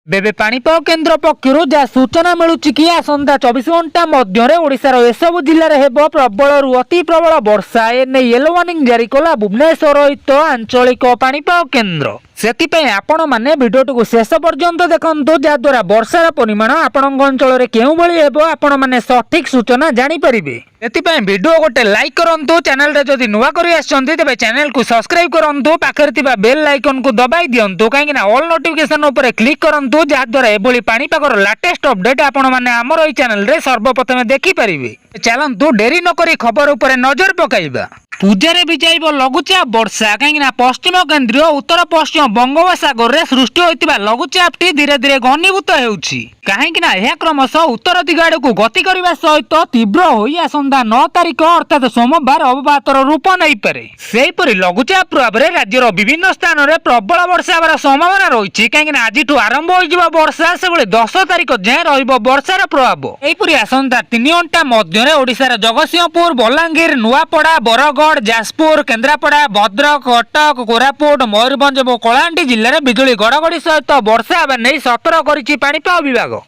बेबे पाणीपाग केन्द्र पक्षर जहाँ सूचना मिलूँ कि आसंता 24 घंटा मध्य ओडिशार एसबू जिले में प्रबल अति प्रबल वर्षा एने येलो वार्निंग जारी कला भुवनेश्वर स्थित आंचलिक पाणीपाग केन्द्र। सेतिपई आपण माने भिडियोटी को शेष पर्यंत देखंतु जहाद्वारा वर्षार परिमाण आपण अंचल केउ भली हेबो आपण माने सठिक सूचना जानी परिबे। सेतिपई भिडियो गोटे लाइक करंतु, चैनल रे जदि नुवा करी आछंती तेबे चैनल को सब्सक्राइब करंतु, पाखरे थिबा बेल आइकन को दबाई दियंतु काहेकि ना ऑल नोटिफिकेशन ऊपर क्लिक करंतु जहाद्वारा एभली पाणीपागर लेटेस्ट अपडेट आपण माने हमर एई चैनल रे सर्वप्रथम देखि परिबे। चलंतु डेरी न करी खबर ऊपर नजर पकाइबा। पूजारे विजाइब लघुचाप वर्षा कहीं पश्चिम केन्द्रीय उत्तर पश्चिम बंगोपसागर में सृष्टि होता लघुचापटी धीरे धीरे घनीभूत होउछि कहीं क्रमशः उत्तर दिग आड़ को गति करने सहित तीव्र हो आसंता 9 तारिख अर्थात सोमवार अवपातर रूप नहीं पारे। सेहीपरि लघुचाप प्रभाव में राज्यर विभिन्न स्थान में प्रबल वर्षा होवार संभावना रही कहीं आज आरंभ हो वर्षा से 10 तारिख जाए वर्षार प्रभाव। यहीपरि आसंता 3 घंटा मध्य ओडिशार जगतसिंहपुर, बलांगीर, नुआपड़ा, बरगढ़, जाजपुर, केन्द्रापड़ा, भद्रक, कटक, कोरापुट, मयूरभंज और कलाहांडी जिले में बिजुली घड़घड़ी सहित वर्षा नहीं सतर्क करिछि पाणीपाग विभाग।